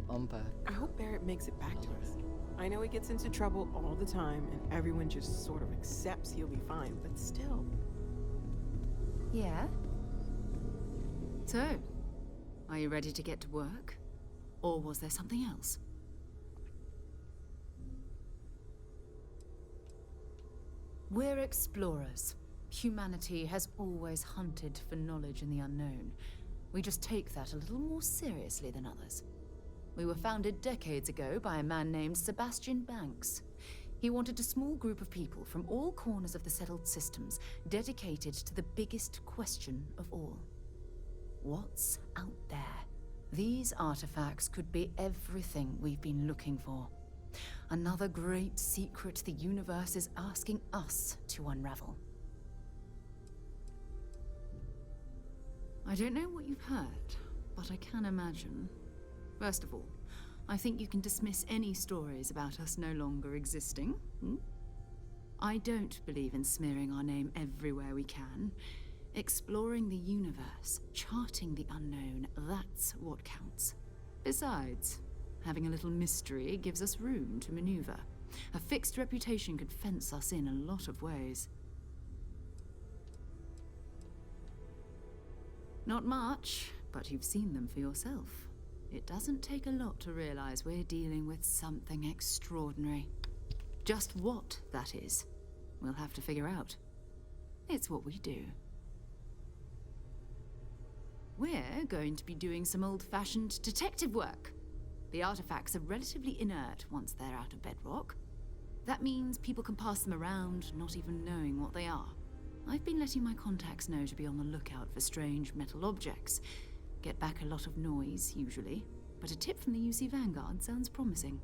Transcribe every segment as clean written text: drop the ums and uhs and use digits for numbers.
unpack. I hope Barrett makes it back to us. I know he gets into trouble all the time, and everyone just sort of accepts he'll be fine, but still. Yeah? So, are you ready to get to work? Or was there something else? We're explorers. Humanity has always hunted for knowledge in the unknown. We just take that a little more seriously than others. We were founded decades ago by a man named Sebastian Banks. He wanted a small group of people from all corners of the settled systems dedicated to the biggest question of all. What's out there? These artifacts could be everything we've been looking for. Another great secret the universe is asking us to unravel. I don't know what you've heard, but I can imagine. First of all, I think you can dismiss any stories about us no longer existing. I don't believe in smearing our name everywhere we can. Exploring the universe, charting the unknown, that's what counts. Besides, having a little mystery gives us room to maneuver. A fixed reputation could fence us in a lot of ways. Not much, but you've seen them for yourself. It doesn't take a lot to realize we're dealing with something extraordinary. Just what that is, we'll have to figure out. It's what we do. We're going to be doing some old-fashioned detective work. The artifacts are relatively inert once they're out of bedrock. That means people can pass them around, not even knowing what they are. I've been letting my contacts know to be on the lookout for strange metal objects. Get back a lot of noise, usually, but a tip from the UC Vanguard sounds promising.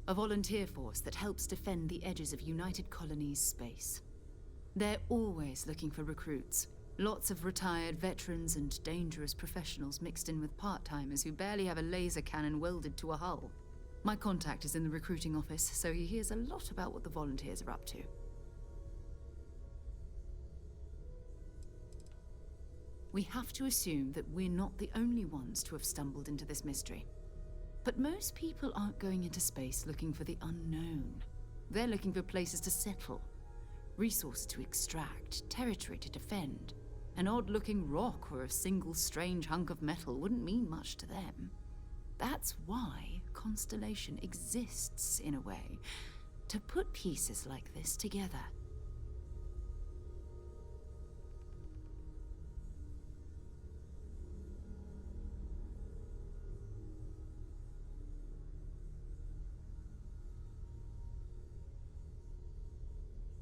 A volunteer force that helps defend the edges of United Colonies space. They're always looking for recruits. Lots of retired veterans and dangerous professionals mixed in with part-timers who barely have a laser cannon welded to a hull. My contact is in the recruiting office, so he hears a lot about what the volunteers are up to. We have to assume that we're not the only ones to have stumbled into this mystery. But most people aren't going into space looking for the unknown. They're looking for places to settle, resources to extract, territory to defend. An odd-looking rock or a single strange hunk of metal wouldn't mean much to them. That's why Constellation exists, in a way, to put pieces like this together.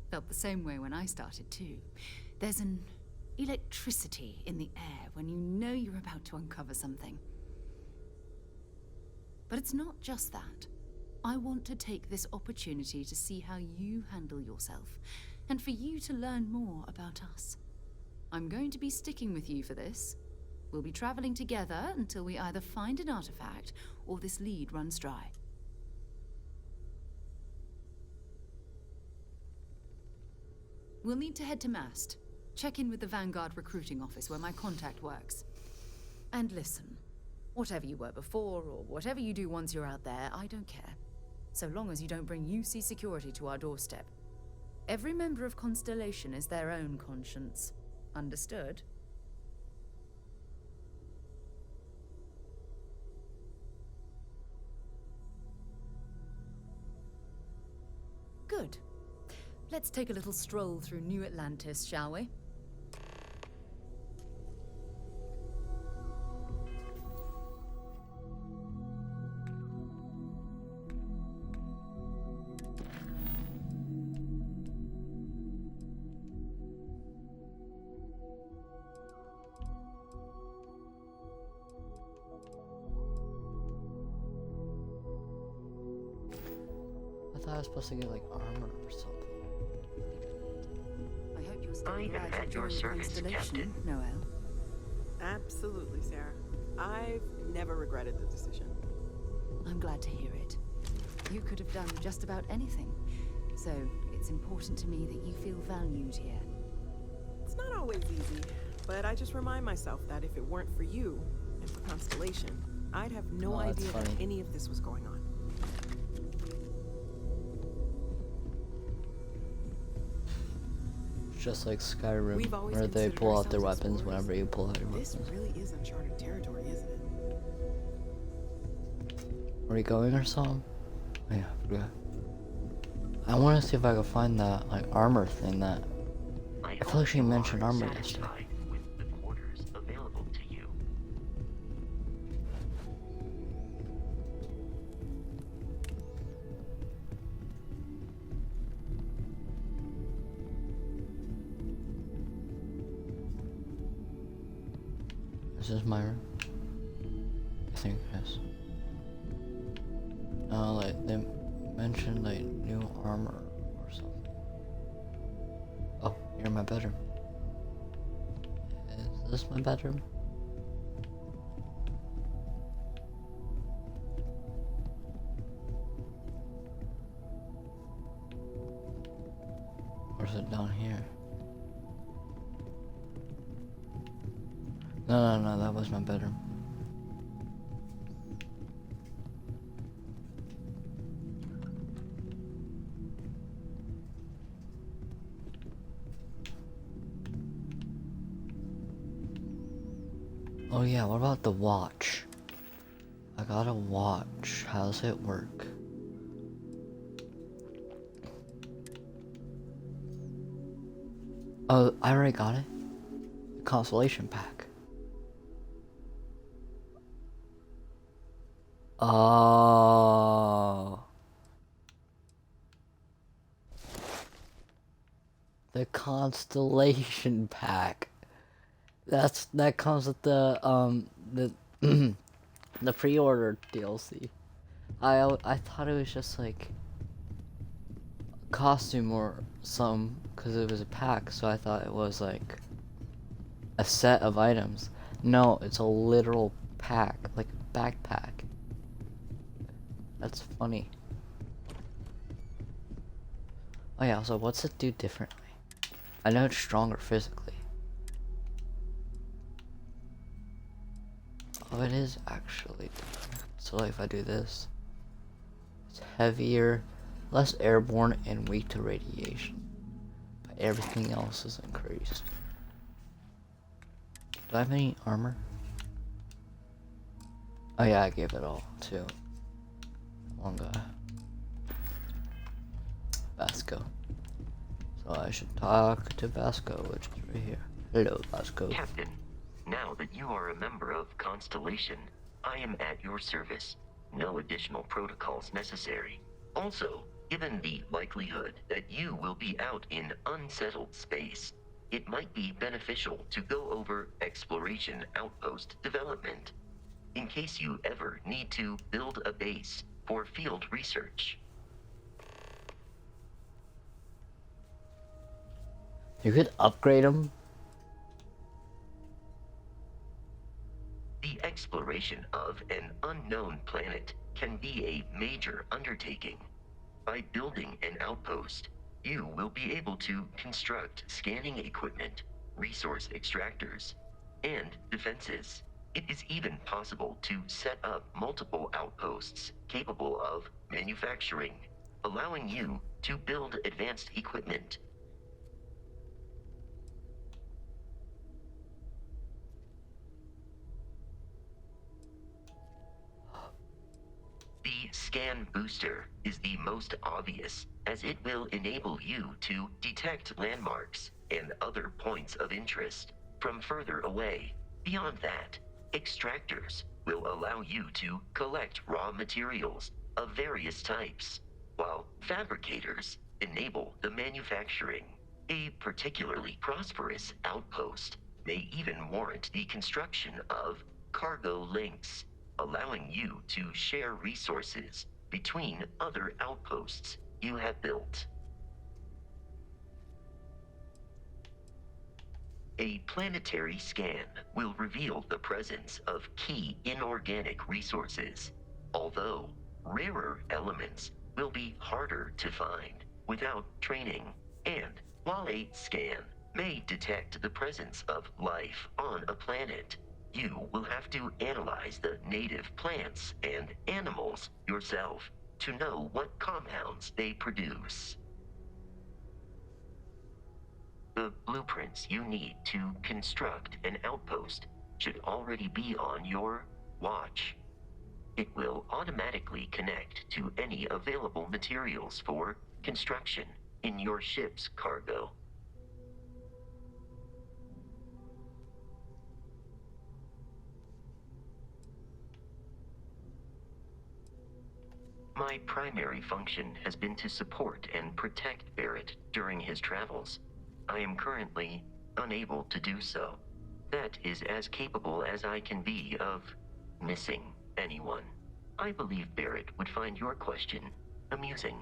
Felt the same way when I started, too. There's an electricity in the air when you know you're about to uncover something. But it's not just that. I want to take this opportunity to see how you handle yourself, and for you to learn more about us. I'm going to be sticking with you for this. We'll be traveling together until we either find an artifact or this lead runs dry. We'll need to head to Mast. Check in with the Vanguard recruiting office where my contact works. And listen, whatever you were before or whatever you do once you're out there, I don't care. So long as you don't bring UC security to our doorstep. Every member of Constellation is their own conscience. Understood? Good. Let's take a little stroll through New Atlantis, shall we? I thought I was supposed to get like armor or something. I hope you're still I have had your service, Captain. Noel. Absolutely, Sarah. I've never regretted the decision. I'm glad to hear it. You could have done just about anything. So, it's important to me that you feel valued here. It's not always easy, but I just remind myself that if it weren't for you and for Constellation, I'd have no Oh, that's idea that funny. any of this was going on. Just like Skyrim, We've always where they considered pull out their ourselves weapons explorers. whenever you pull out your This weapons. really is uncharted territory, isn't it? Are we going or something? Oh, yeah, I forgot. I want to see if I can find that like armor thing that I feel like she mentioned armor yesterday. With the quarters available to you. Is this my room? I think it is. Like they mentioned like new armor or something. Oh, you're in my bedroom. Is this my bedroom? Or is it down here? No, that was my bedroom. Oh yeah, what about the watch? I got a watch. How does it work? Oh, I already got it. Constellation pack. Oh. The Constellation pack. That comes with the the pre-order DLC. I thought it was just like a costume or some because it was a pack, so I thought it was like a set of items. No, it's a literal pack, like a backpack. That's funny. Oh yeah, so what's it do differently? I know it's stronger physically. Oh, it is actually different. So like if I do this, it's heavier, less airborne, and weak to radiation. But everything else is increased. Do I have any armor? Oh yeah, I gave it all to one guy. Vasco. So I should talk to Vasco, which is right here. Hello, Vasco. Captain, now that you are a member of Constellation, I am at your service. No additional protocols necessary. Also, given the likelihood that you will be out in unsettled space, it might be beneficial to go over exploration outpost development, in case you ever need to build a base for field research. You could upgrade them. The exploration of an unknown planet can be a major undertaking. By building an outpost, you will be able to construct scanning equipment, resource extractors, and defenses. It is even possible to set up multiple outposts capable of manufacturing, allowing you to build advanced equipment. The scan booster is the most obvious, as it will enable you to detect landmarks and other points of interest from further away. Beyond that, extractors will allow you to collect raw materials of various types, while fabricators enable the manufacturing. A particularly prosperous outpost may even warrant the construction of cargo links, allowing you to share resources between other outposts you have built. A planetary scan will reveal the presence of key inorganic resources, although rarer elements will be harder to find without training. And while a scan may detect the presence of life on a planet. You will have to analyze the native plants and animals yourself to know what compounds they produce. The blueprints you need to construct an outpost should already be on your watch. It will automatically connect to any available materials for construction in your ship's cargo. My primary function has been to support and protect Barrett during his travels. I am currently unable to do so. That is as capable as I can be of missing anyone. I believe Barrett would find your question amusing.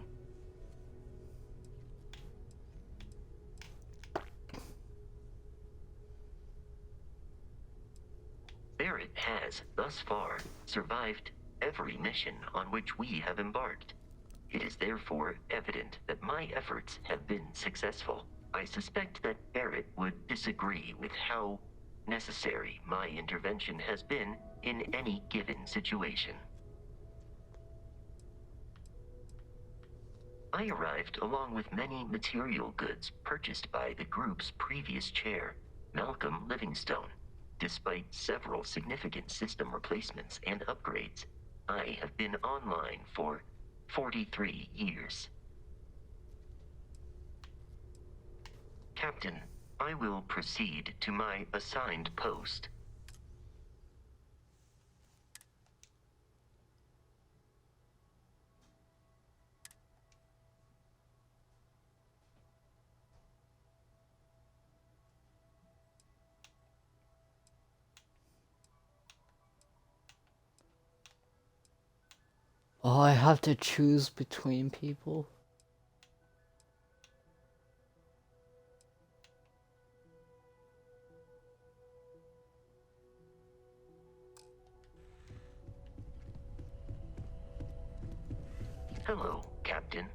Barrett has, thus far, survived every mission on which we have embarked. It is therefore evident that my efforts have been successful. I suspect that Barrett would disagree with how necessary my intervention has been in any given situation. I arrived along with many material goods purchased by the group's previous chair, Malcolm Livingstone. Despite several significant system replacements and upgrades, I have been online for 43 years. Captain, I will proceed to my assigned post. Oh, I have to choose between people? Hello, Captain.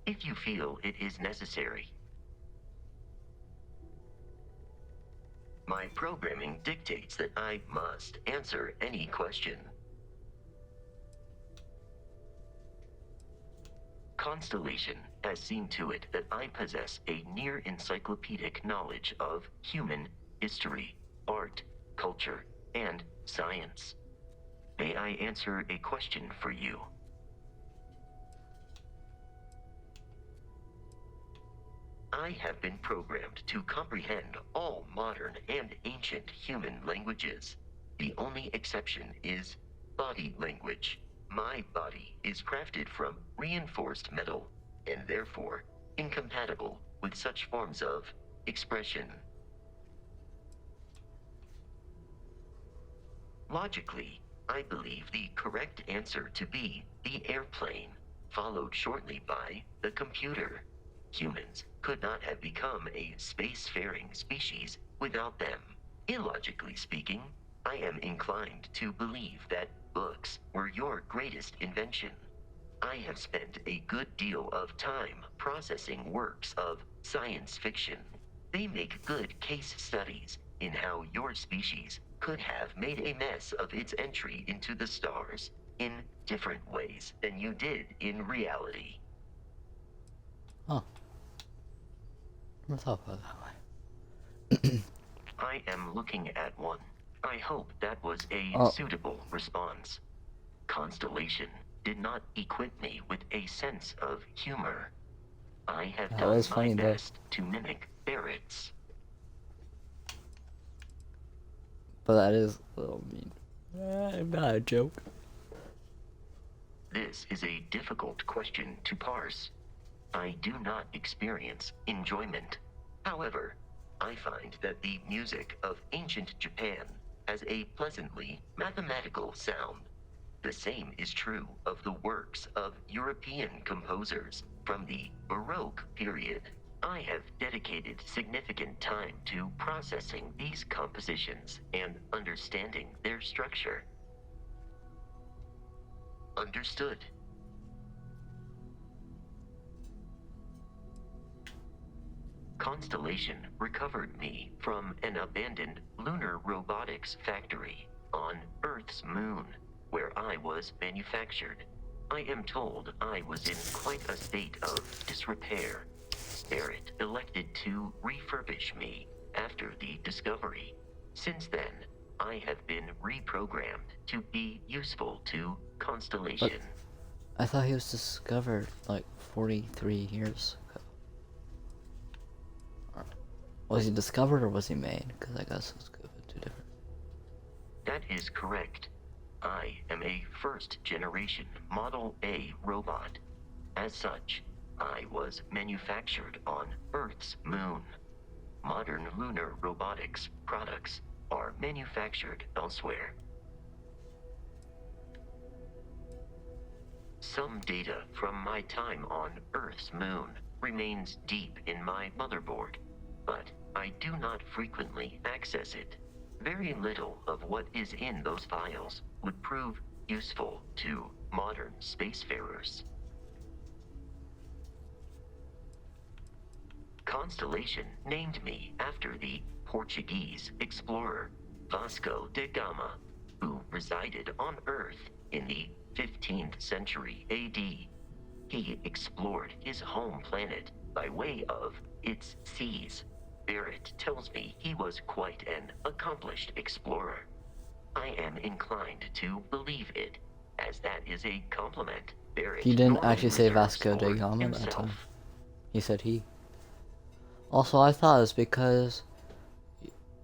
If you feel it is necessary. My programming dictates that I must answer any question. Constellation has seen to it that I possess a near encyclopedic knowledge of human history, art, culture, and science. May I answer a question for you? I have been programmed to comprehend all modern and ancient human languages. The only exception is body language. My body is crafted from reinforced metal, and therefore incompatible with such forms of expression. Logically, I believe the correct answer to be the airplane, followed shortly by the computer. Humans could not have become a spacefaring species without them. Illogically speaking, I am inclined to believe that books were your greatest invention. I have spent a good deal of time processing works of science fiction. They make good case studies in how your species could have made a mess of its entry into the stars in different ways than you did in reality. Huh. Never thought about it that way. I am looking at one. I hope that was a Oh. suitable response. Constellation did not equip me with a sense of humor. I have That done was my funny, though. best to mimic Barrett's. But that is a little mean. Not a joke. This is a difficult question to parse. I do not experience enjoyment. However, I find that the music of ancient Japan has a pleasantly mathematical sound. The same is true of the works of European composers from the Baroque period. I have dedicated significant time to processing these compositions and understanding their structure. Understood. Constellation recovered me from an abandoned lunar robotics factory on Earth's moon, where I was manufactured. I am told I was in quite a state of disrepair. Barrett elected to refurbish me after the discovery. Since then, I have been reprogrammed to be useful to Constellation. I thought he was discovered like 43 years ago. Or, was he discovered or was he made? Because I guess it's two different. That is correct. I am a first-generation Model A robot. As such, I was manufactured on Earth's moon. Modern lunar robotics products are manufactured elsewhere. Some data from my time on Earth's moon remains deep in my motherboard, but I do not frequently access it. Very little of what is in those files would prove useful to modern spacefarers. Constellation named me after the Portuguese explorer Vasco da Gama, who resided on Earth in the 15th century AD. He explored his home planet by way of its seas. Barrett tells me he was quite an accomplished explorer. I am inclined to believe it, as that is a compliment Barrett He didn't normally actually say reserves Vasco da for Gama that himself. time. He said he. Also, I thought it was because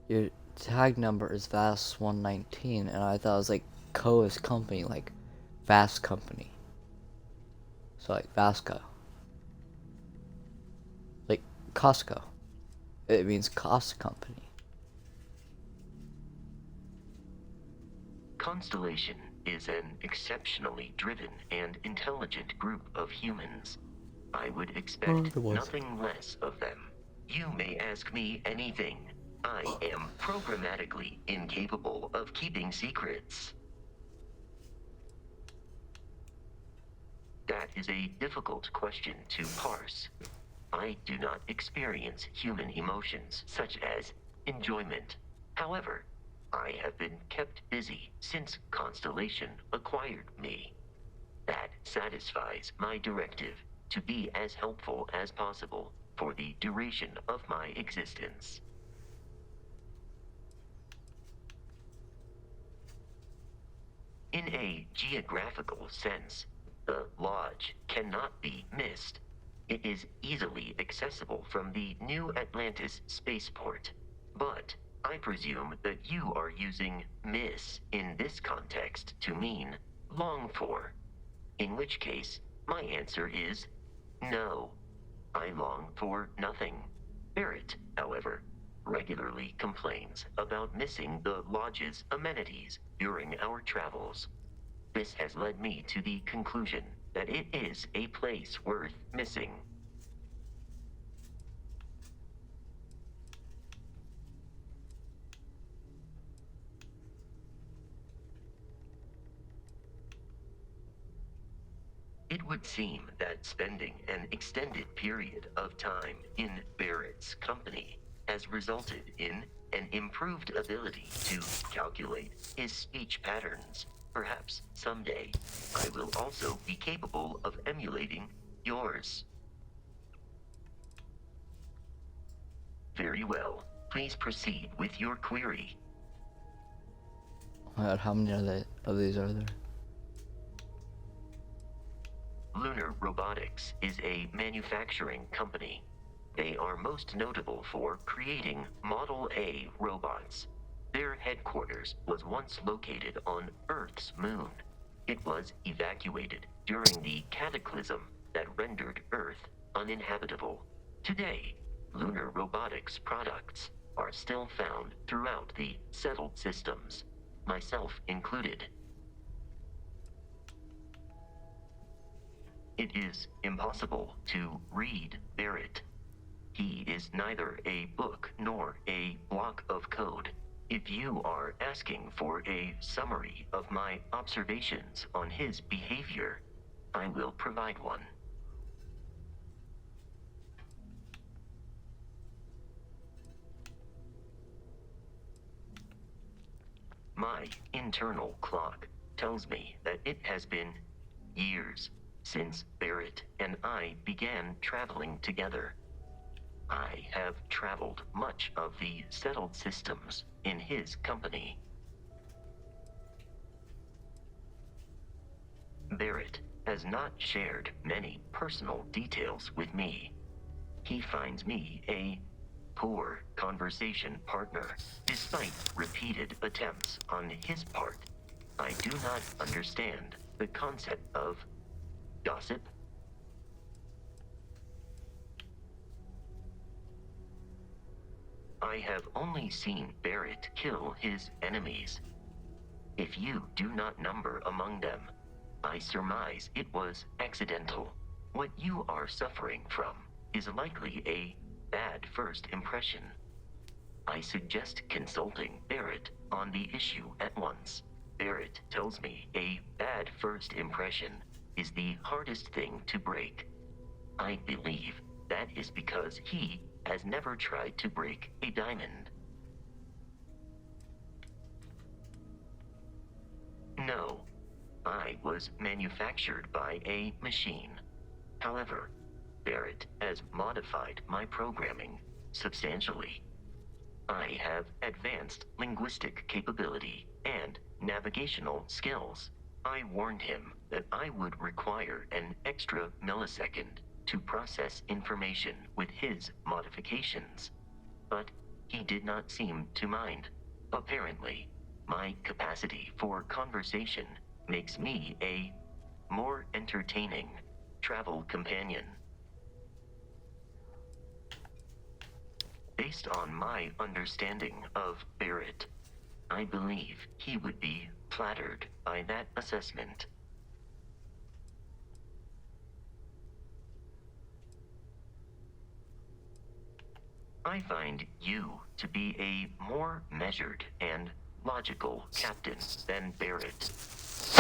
your tag number is VAS119, and I thought it was like Coa's company, like Vas Company. So like Vasco. Like Costco. It means cost company. Constellation is an exceptionally driven and intelligent group of humans. I would expect nothing less of them. You may ask me anything. I am programmatically incapable of keeping secrets. That is a difficult question to parse. I do not experience human emotions such as enjoyment. However, I have been kept busy since Constellation acquired me. That satisfies my directive to be as helpful as possible for the duration of my existence. In a geographical sense, the Lodge cannot be missed. It is easily accessible from the New Atlantis spaceport. But I presume that you are using miss in this context to mean long for. In which case, my answer is no. I long for nothing. Barrett, however, regularly complains about missing the Lodge's amenities during our travels. This has led me to the conclusion that it is a place worth missing. It would seem that spending an extended period of time in Barrett's company has resulted in an improved ability to calculate his speech patterns. Perhaps someday I will also be capable of emulating yours. Very well. Please proceed with your query. Oh my god, how many of these are there? Lunar Robotics is a manufacturing company. They are most notable for creating Model A robots. Their headquarters was once located on Earth's moon. It was evacuated during the cataclysm that rendered Earth uninhabitable. Today, Lunar Robotics products are still found throughout the settled systems, myself included. It is impossible to read Barrett. He is neither a book nor a block of code. If you are asking for a summary of my observations on his behavior, I will provide one. My internal clock tells me that it has been years since Barrett and I began traveling together. I have traveled much of the settled systems in his company. Barrett has not shared many personal details with me. He finds me a poor conversation partner, despite repeated attempts on his part. I do not understand the concept of gossip. I have only seen Barrett kill his enemies. If you do not number among them, I surmise it was accidental. What you are suffering from is likely a bad first impression. I suggest consulting Barrett on the issue at once. Barrett tells me a bad first impression is the hardest thing to break. I believe that is because he has never tried to break a diamond. No, I was manufactured by a machine. However, Barrett has modified my programming substantially. I have advanced linguistic capability and navigational skills. I warned him that I would require an extra millisecond to process information with his modifications, but he did not seem to mind. Apparently, my capacity for conversation makes me a more entertaining travel companion. Based on my understanding of Barrett, I believe he would be flattered by that assessment. I find you to be a more measured and logical captain than Barrett.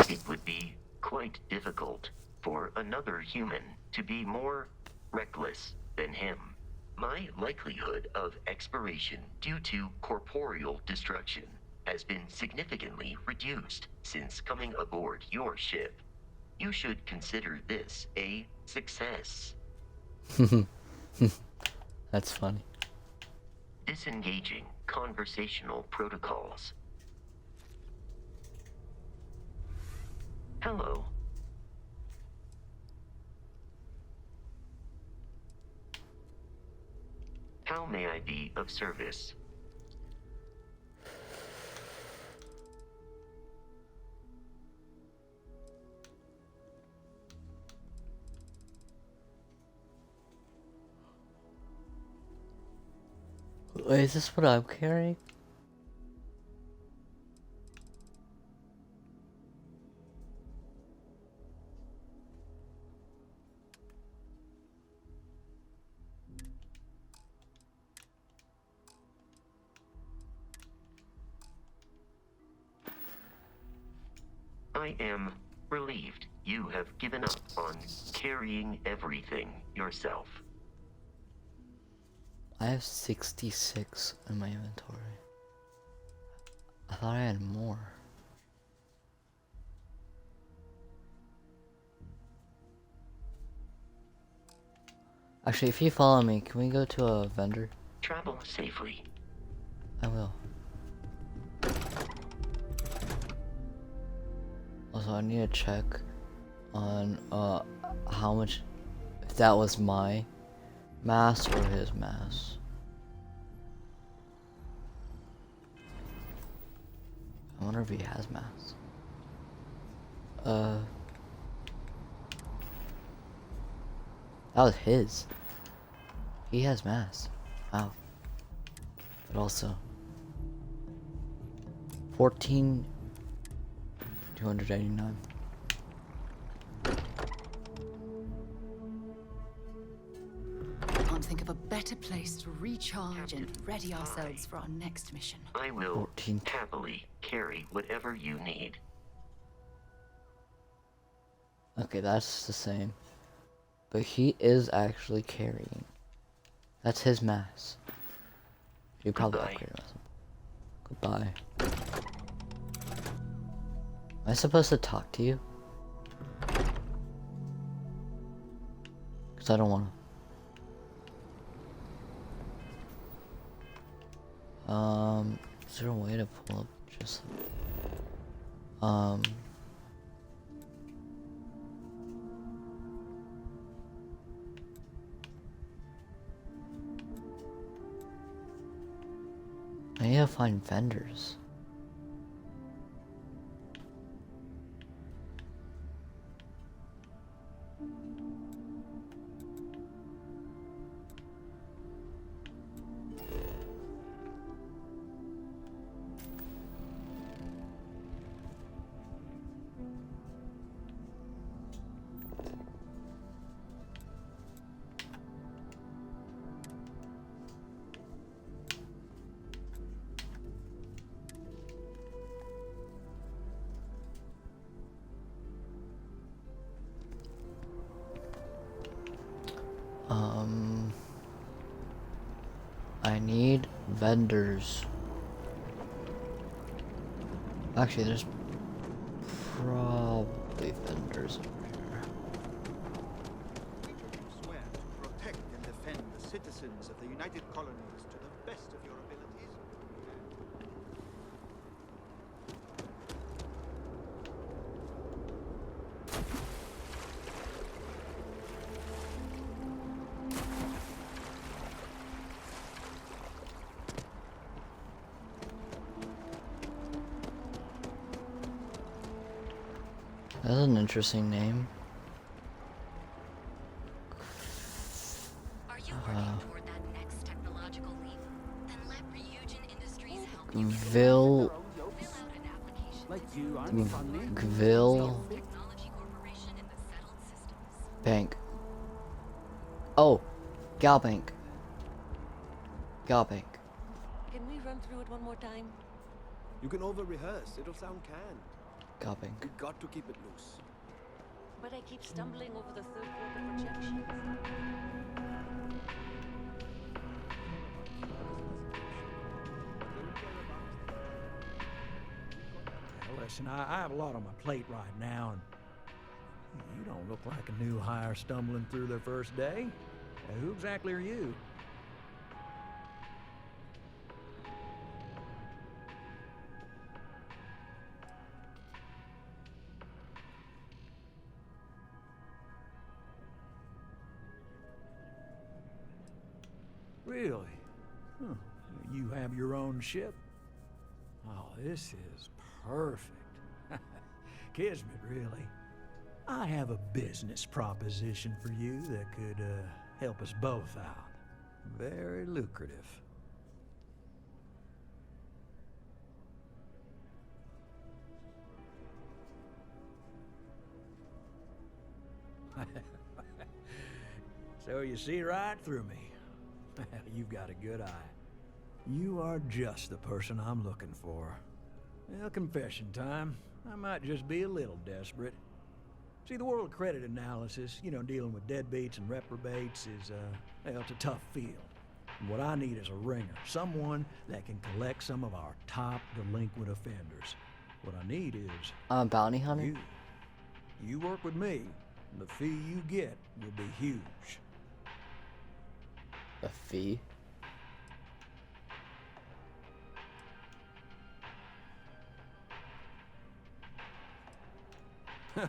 It would be quite difficult for another human to be more reckless than him. My likelihood of expiration due to corporeal destruction has been significantly reduced since coming aboard your ship. You should consider this a success. That's funny. Disengaging conversational protocols. Hello. How may I be of service? Wait, is this what I'm carrying? I am relieved you have given up on carrying everything yourself. I have 66 in my inventory. I thought I had more. Actually, if you follow me, can we go to a vendor? Travel safely. I will. Also, I need to check on how much, if that was my mass or his mass. I wonder if he has mass. That was his. He has mass. Wow. But also 14,289. Can't think of a better place to recharge and ready ourselves for our next mission. I will 14. happily carry whatever you need. Okay, that's the same. But he is actually carrying. That's his mass. You probably Goodbye. upgraded us. Goodbye. Am I supposed to talk to you? Because I don't want to. Is there a way to pull up just... I need to find vendors. I need vendors. Actually, there's probably vendors over here. Swear to protect and defend the citizens of the United Colonies to the best of your abilities. That's an interesting name. Are you working toward that next technological leap? Then let Ryujin Industries help you Vil... fill out an application. Like you aren't funny. Vil... Technology Corporation in the settled systems. Bank. Oh, Galbank. Galbank. Can we run through it one more time? You can over-rehearse. It'll sound canned. Galbank. You got to keep it loose. But I keep stumbling over the third order projections. Well, listen, I have a lot on my plate right now, and you don't look like a new hire stumbling through their first day. Who exactly are you? Really? Huh. You have your own ship? Oh, this is perfect. Kismet, really. I have a business proposition for you that could help us both out. Very lucrative. So you see right through me. You've got a good eye. You are just the person I'm looking for. Well, confession time. I might just be a little desperate. See, the world of credit analysis, you know, dealing with deadbeats and reprobates is, well, it's a tough field. And what I need is a ringer. Someone that can collect some of our top delinquent offenders. What I need is... Bounty hunter? You work with me, and the fee you get will be huge. A fee?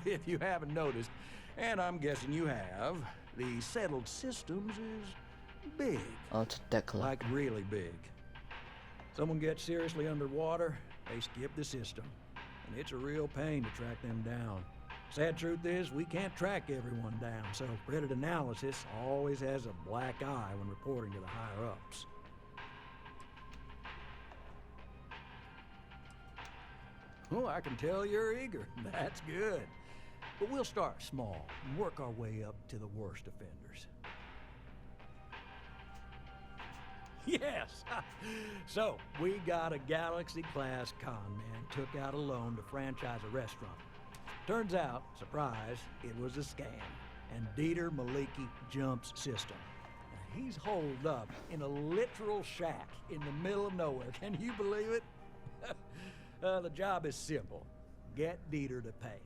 If you haven't noticed, and I'm guessing you have, the settled systems is big. Oh, it's a debt collector. Like really big. Someone gets seriously underwater, they skip the system. And it's a real pain to track them down. Sad truth is, we can't track everyone down, so credit analysis always has a black eye when reporting to the higher-ups. Oh, I can tell you're eager. That's good. But we'll start small and work our way up to the worst offenders. Yes! So, we got a Galaxy-class con man took out a loan to franchise a restaurant. Turns out, surprise, it was a scam. And Dieter Maliki jumps system. Now, he's holed up in a literal shack in the middle of nowhere. Can you believe it? The job is simple. get Dieter to pay.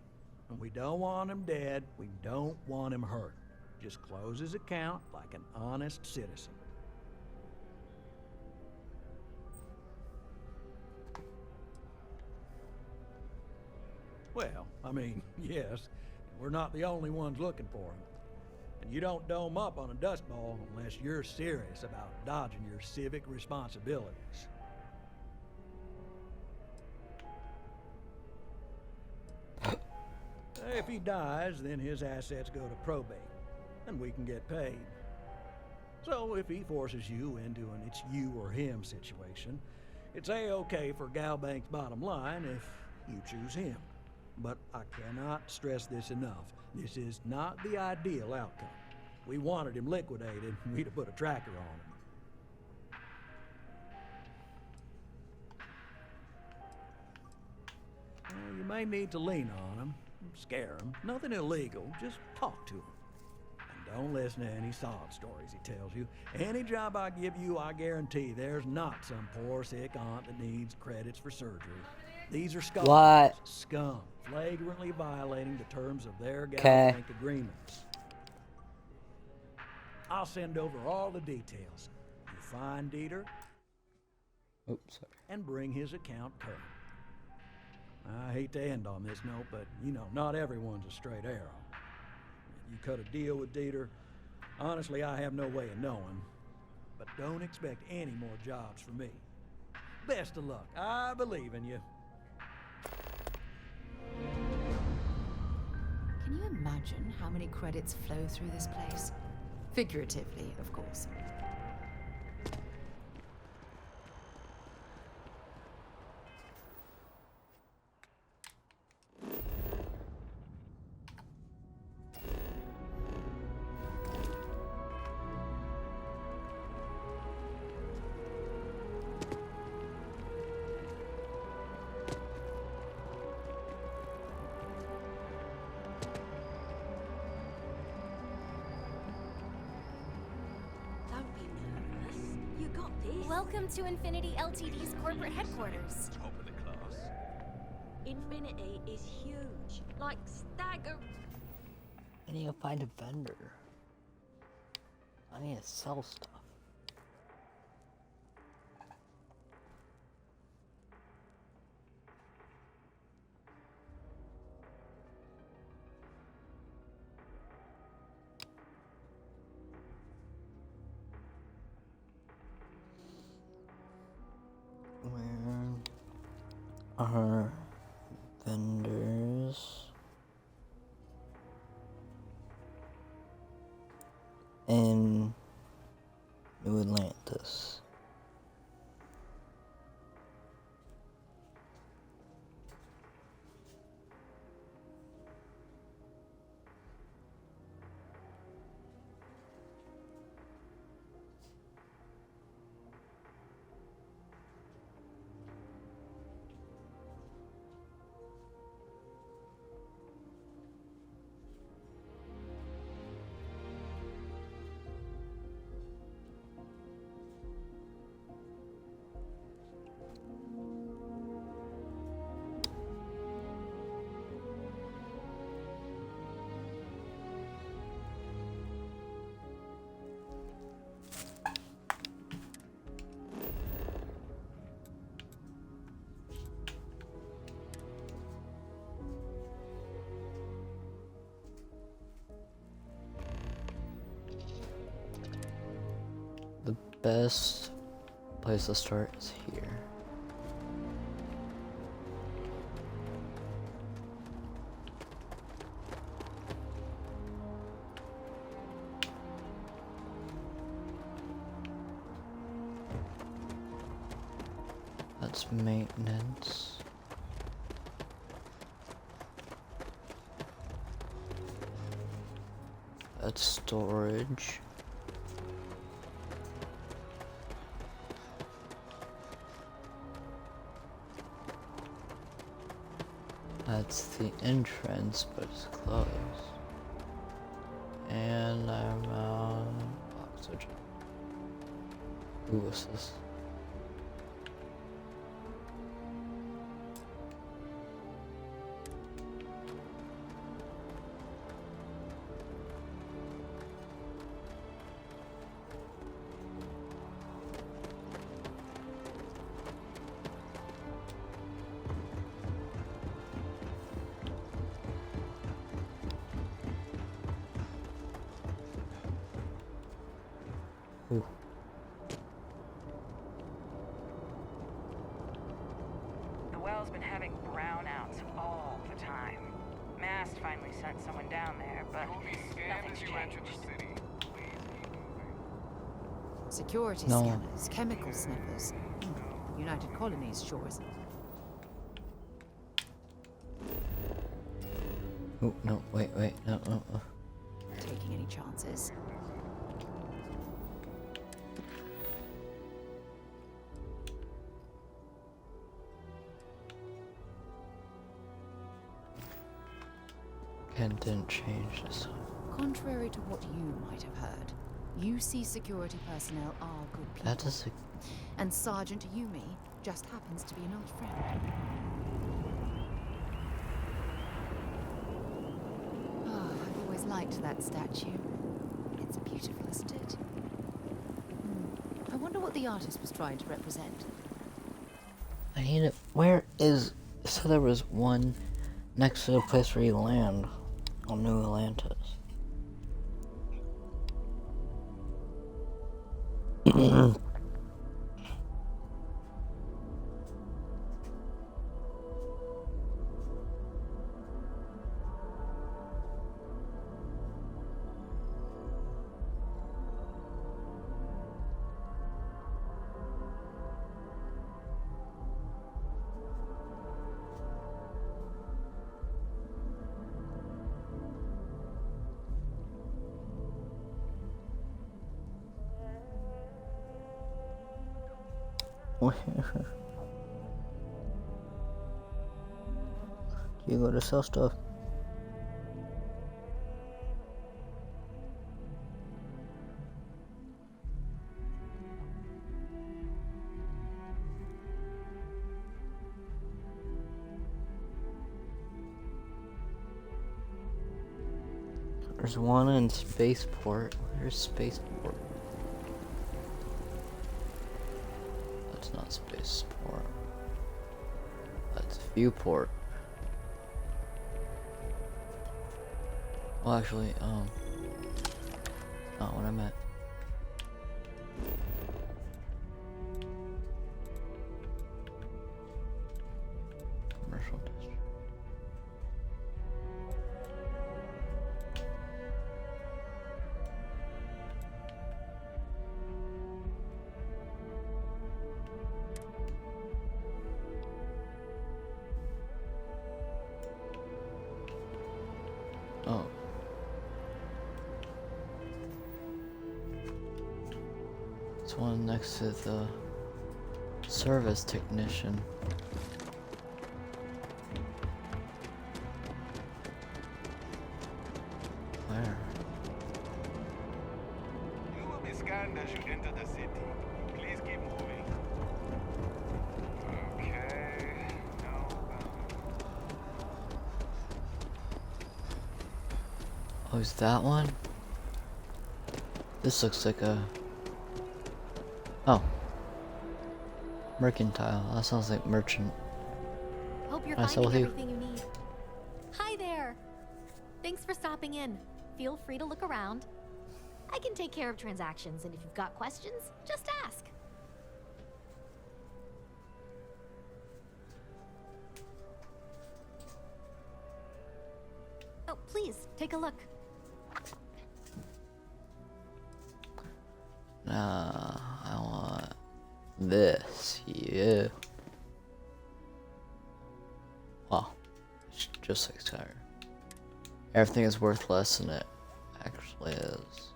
And we don't want him dead, we don't want him hurt. Just close his account like an honest citizen. Well, I mean, yes, we're not the only ones looking for him. And you don't dome up on a dust ball unless you're serious about dodging your civic responsibilities. If he dies, then his assets go to probate, and we can get paid. So if he forces you into an it's you or him situation, it's A-okay for Galbank's bottom line if you choose him. But I cannot stress this enough. This is not the ideal outcome. We wanted him liquidated, we'd have put a tracker on him. Well, you may need to lean on him, scare him. Nothing illegal, just talk to him. And don't listen to any sob stories he tells you. Any job I give you, I guarantee there's not some poor sick aunt that needs credits for surgery. These are scum. What? Scum, flagrantly violating the terms of their Okay. Galbank agreements. I'll send over all the details. You find Dieter Oops, sorry. and bring his account current. I hate to end on this note, but you know, not everyone's a straight arrow. You cut a deal with Dieter, honestly, I have no way of knowing. But don't expect any more jobs from me. Best of luck. I believe in you. Can you imagine how many credits flow through this place? Figuratively, of course. Don't be nervous. You got this. Welcome to Infinity Ltd's corporate headquarters. Top of the class. Infinity is huge. Like stagger. I need to find a vendor. I need to sell stuff. Where are vendors in New Atlantis? The best place to start is here. That's maintenance. That's storage. That's the entrance, but it's closed. And I'm on oxygen. Who was this? Ooh. The well's been having brownouts all the time. Mast finally sent someone down there, but nothing's changed. Security No. scanners, chemical sniffers. United Colonies sure isn't. Oh, no, wait, no. Taking any chances. Ken didn't change this time. Contrary to what you might have heard, UC security personnel are good people. That is And Sergeant Yumi just happens to be an old friend. Oh, I've always liked that statue. It's beautiful, isn't it? I wonder what the artist was trying to represent. I need it. Where is? So there was one next to the place where you land on New Atlantis. You go to sell stuff. There's one in Spaceport. Where's Spaceport? That's not Spaceport. That's Viewport. Well, actually, not what I meant. Commercial district. Oh. It's one next to the service technician. Where? You will be scanned as you enter the city. Please keep moving. Okay. No. Oh, is that one? This looks like a... Oh. Mercantile. That sounds like merchant. Hope you're Can I sell finding with you? everything you need. Hi there. Thanks for stopping in. Feel free to look around. I can take care of transactions, and if you've got questions, just ask. Oh, please, take a look. Nah, I want this. Yeah. Wow. It's just like Skyrim. Everything is worth less than it actually is.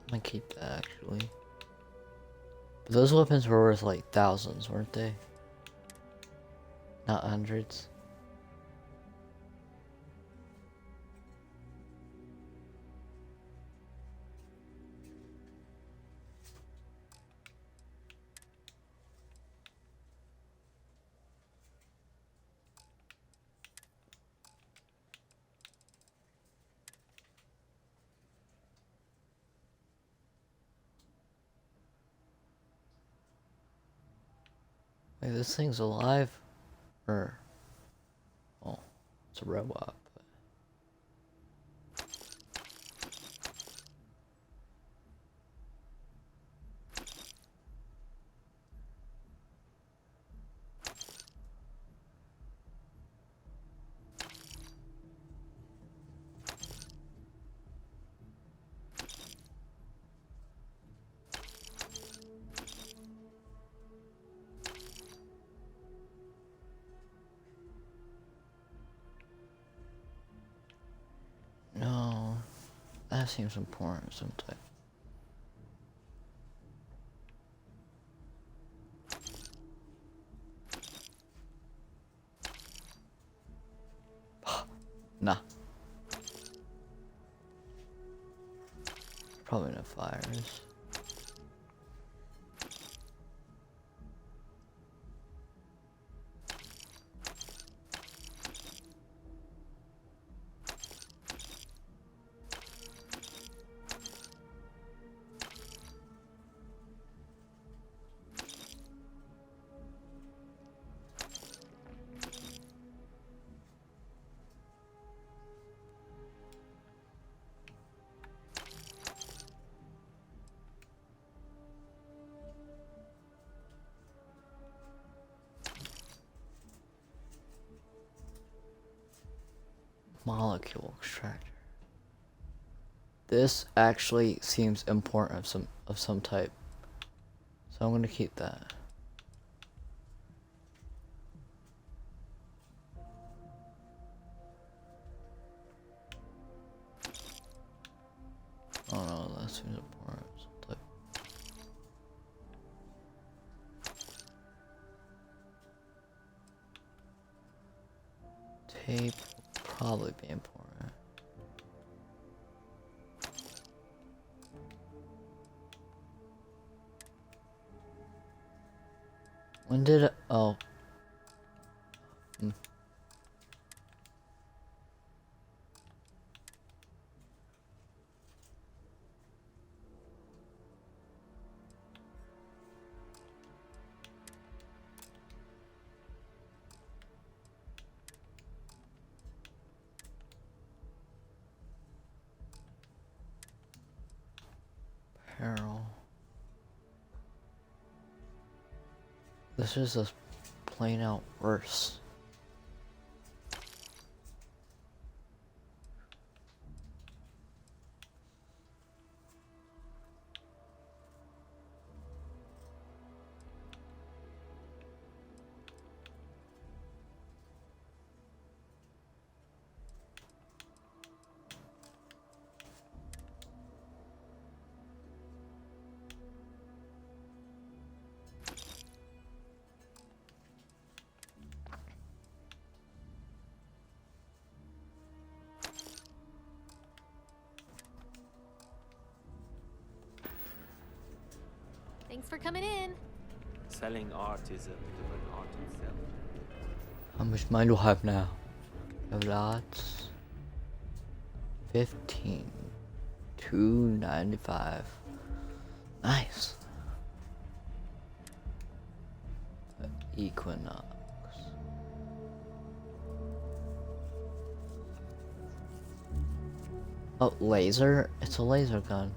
I'm gonna keep that actually. But those weapons were worth like thousands, weren't they? Not hundreds. Wait, this thing's alive? Or... Oh, it's a robot. But... That seems important sometimes. Nah. Probably no fires. Molecule extractor. This actually seems important of some type, so I'm gonna keep that. Oh no, that seems important of some type. Tape will probably be important. When did it? Oh. Peril. This is just plain out worse. Thanks for coming in. Selling art is a bit of an art itself. How much money do I have now? I have lots. 15. 295. Nice. Equinox. Oh, laser? It's a laser gun.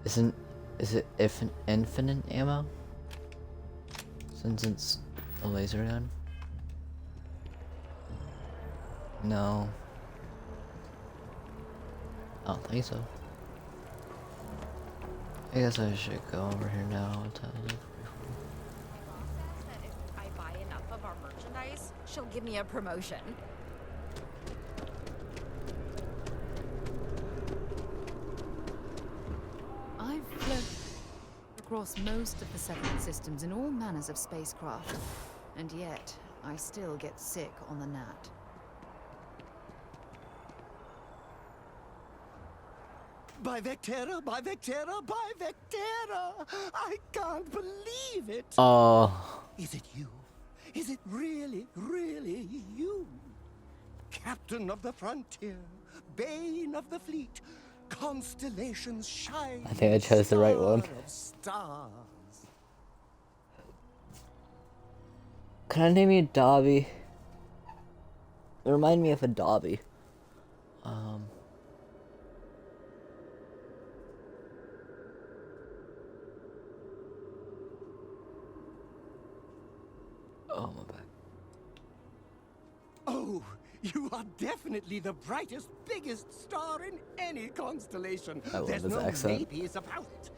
Is it infinite ammo? Since it's a laser gun? No. I don't think so. I guess I should go over here now and tell you. If I buy enough of our merchandise, she'll give me a promotion. I've flown across most of the settlement systems in all manners of spacecraft, and yet I still get sick on the gnat. By Vectera, by Vectera, by Vectera! I can't believe it! Oh. Is it you? Is it really, really you? Captain of the frontier, bane of the fleet, constellations shine. I think I chose the right one. Star of stars. Can I name you Dobby? It reminded me of a Dobby. Oh, my bad. Oh, you are definitely the brightest, biggest star in any constellation. I love There's his no accent. maybes about it.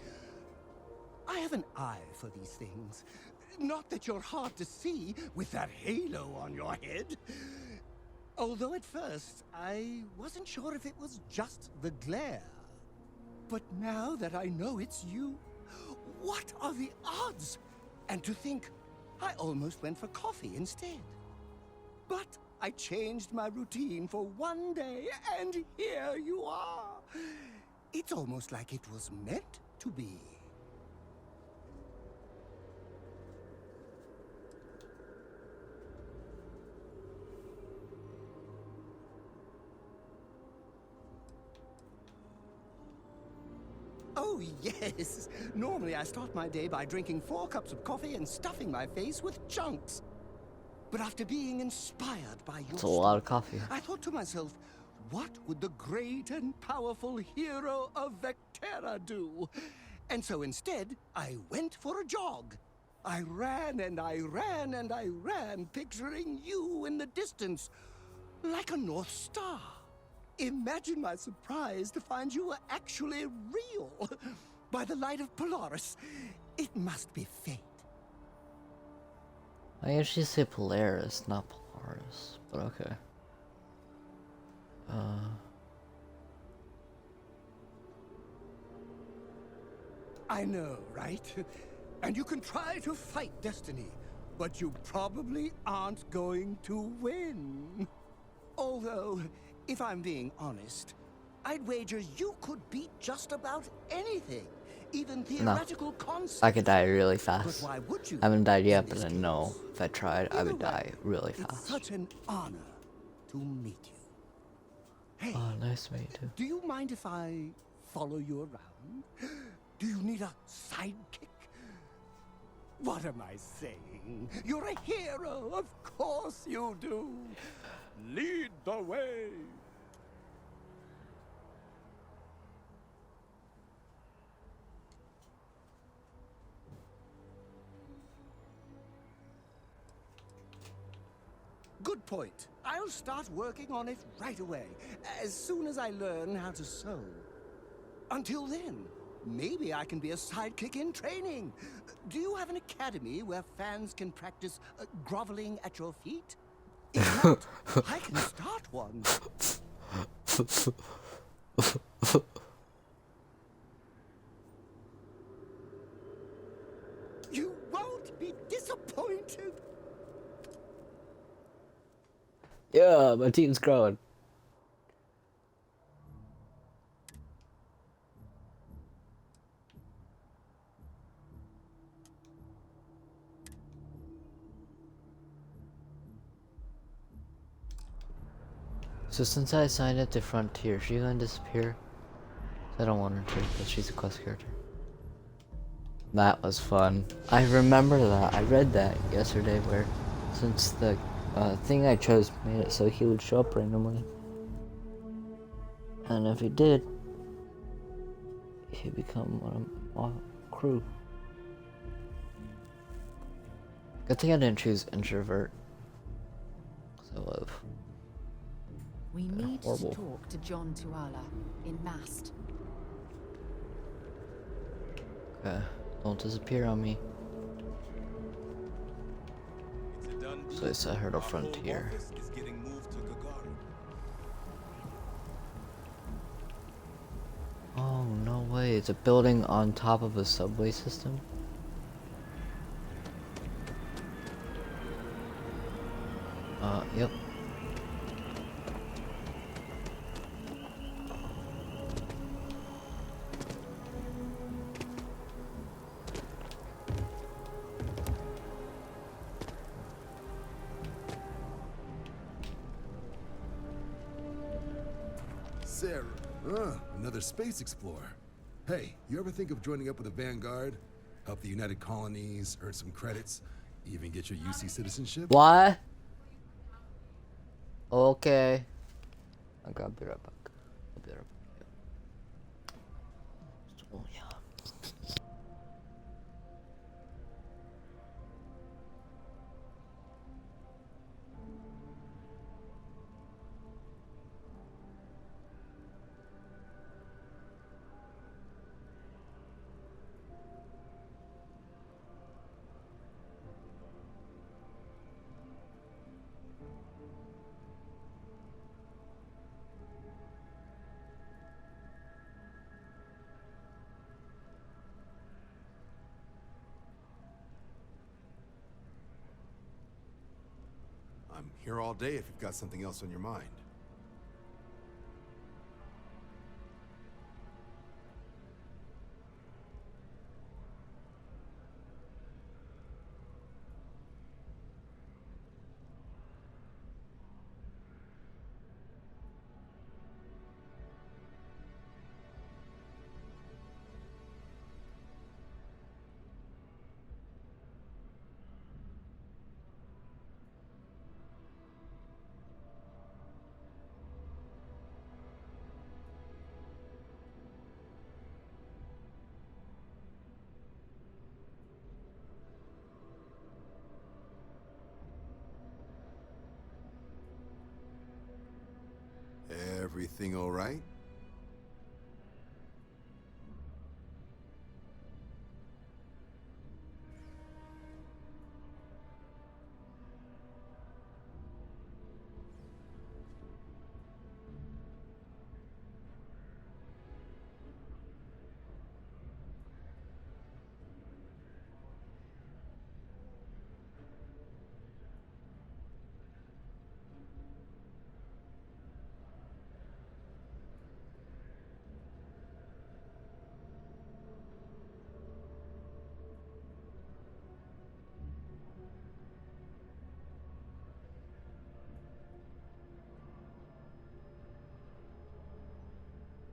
I have an eye for these things. Not that you're hard to see with that halo on your head. Although at first, I wasn't sure if it was just the glare. But now that I know it's you, what are the odds? And to think, I almost went for coffee instead. But I changed my routine for one day, and here you are. It's almost like it was meant to be. Oh, yes. Normally I start my day by drinking 4 cups of coffee and stuffing my face with chunks. But after being inspired by your It's a lot of coffee. I thought to myself, what would the great and powerful hero of Vectera do? And so instead, I went for a jog. I ran and I ran and I ran, picturing you in the distance, like a North Star. Imagine my surprise to find you were actually real. By the light of Polaris, it must be fate. I usually say Polaris, not Polaris, but okay. I know, right? And you can try to fight destiny, but you probably aren't going to win. Although, if I'm being honest, I'd wager you could beat just about anything, even theoretical concepts. I could die really But fast. why would you? I haven't died yet, in but this I case? know if I tried, I would Either way, die really It's fast. such an honor to meet you. Hey, Oh, nice to meet you too. do you mind if I follow you around? Do you need a sidekick? What am I saying? You're a hero, of course you do. Lead the way. Good point. I'll start working on it right away, as soon as I learn how to sew. Until then, maybe I can be a sidekick in training. Do you have an academy where fans can practice groveling at your feet? If not, I can start one. You won't be disappointed. Yeah, my team's growing. So since I signed up to Frontier, is she gonna disappear? I don't want her to, but she's a quest character. That was fun. I remember that. I read that yesterday where since the thing I chose made it so he would show up randomly. And if he did, he'd become one of my crew. Good thing I didn't choose introvert. So I would've We been need horrible. to talk to John Tuala in Mast. Okay, don't disappear on me. So I set her to Frontier. Oh, no way. It's a building on top of a subway system? Yep. Sarah, another space explorer. Hey, you ever think of joining up with the Vanguard? Help the United Colonies, earn some credits, even get your UC citizenship? What? Okay. I gotta be right back. I'll be right back. Oh, yeah. I'm here all day if you've got something else on your mind. Everything all right?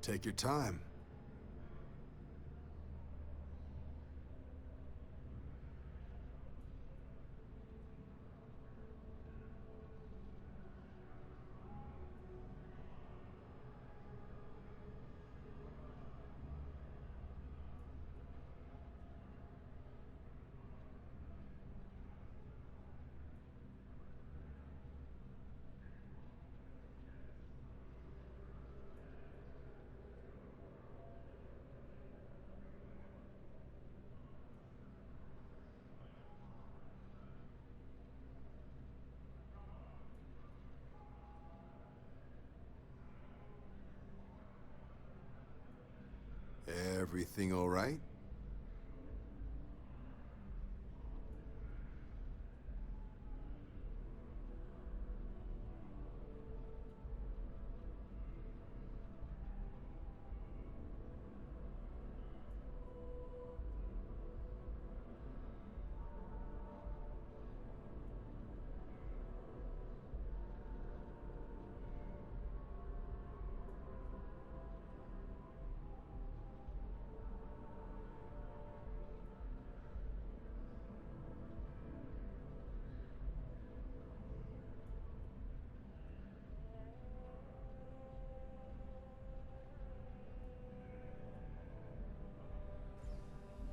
Take your time. Everything all right?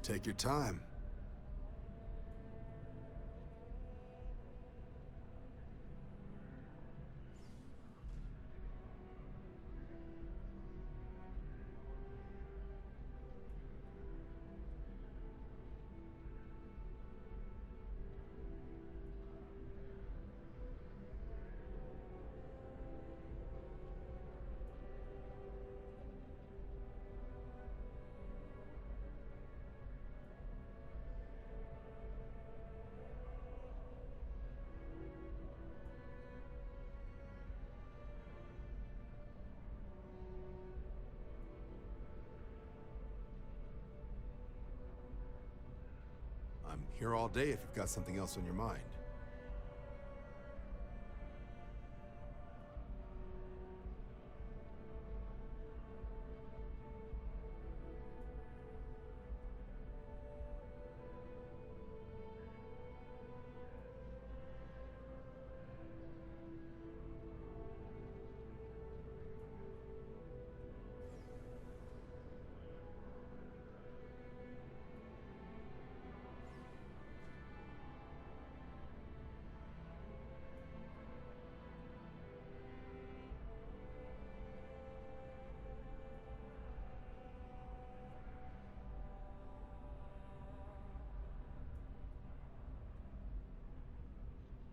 Take your time. I'm here all day if you've got something else on your mind.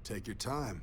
Take your time.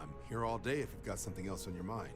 I'm here all day if you've got something else on your mind.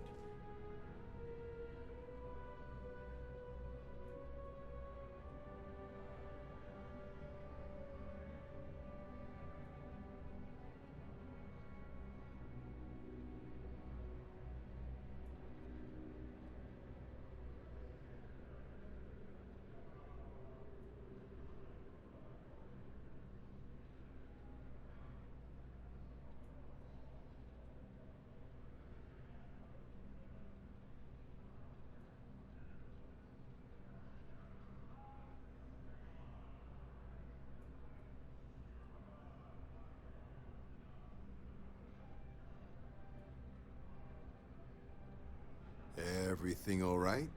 Everything all right?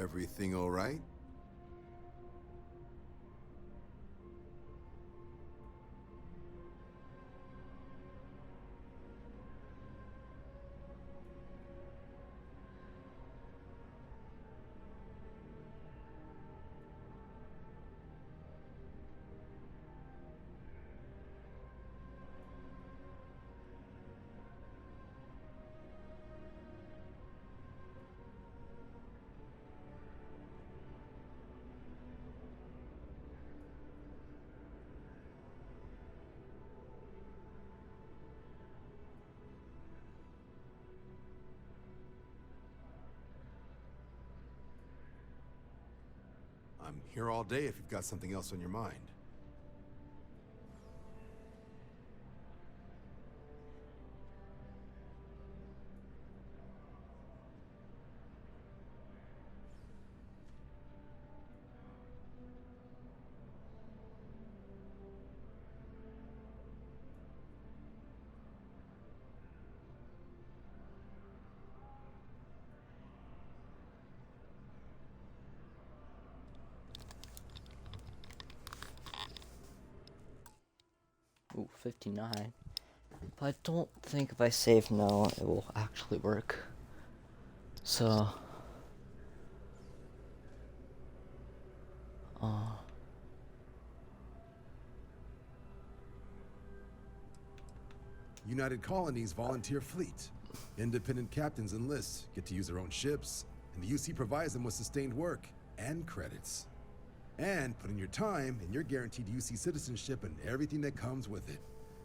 Everything all right? I'm here all day if you've got something else on your mind. Ooh, 59. But I don't think if I save now, it will actually work. So... United Colonies volunteer fleet. Independent captains enlist, get to use their own ships, and the UC provides them with sustained work and credits. And put in your time, and you're guaranteed UC citizenship and everything that comes with it.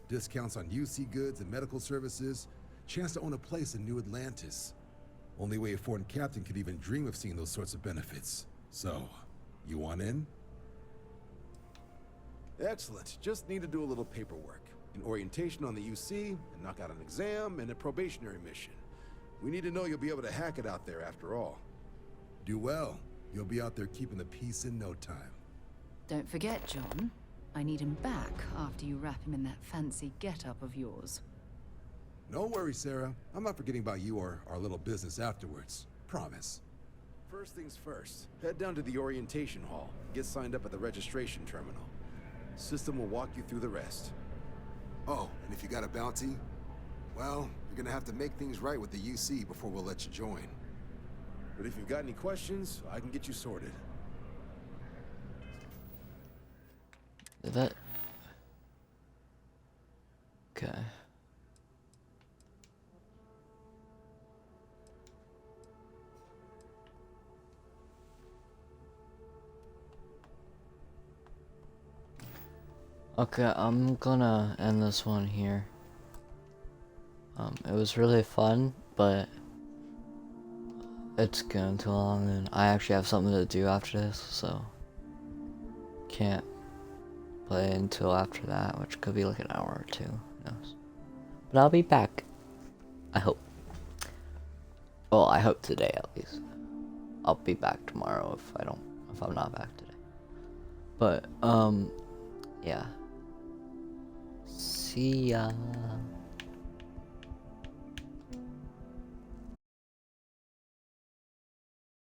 Discounts on UC goods and medical services, chance to own a place in New Atlantis. Only way a foreign captain could even dream of seeing those sorts of benefits. So, you want in? Excellent. Just need to do a little paperwork. An orientation on the UC, and knock out an exam, and a probationary mission. We need to know you'll be able to hack it out there after all. Do well. You'll be out there keeping the peace in no time. Don't forget, John. I need him back after you wrap him in that fancy get-up of yours. No worries, Sarah. I'm not forgetting about you or our little business afterwards. Promise. First things first, head down to the orientation hall. Get signed up at the registration terminal. System will walk you through the rest. Oh, and if you got a bounty, well, you're gonna have to make things right with the UC before we'll let you join. But if you've got any questions, I can get you sorted. Did that... Okay. Okay, I'm gonna end this one here. It was really fun, but it's going too long, and I actually have something to do after this, so can't play until after that, which could be like an hour or two, who knows. But I'll be back. I hope. Well, I hope today at least. I'll be back tomorrow if I'm not back today. But yeah. See ya.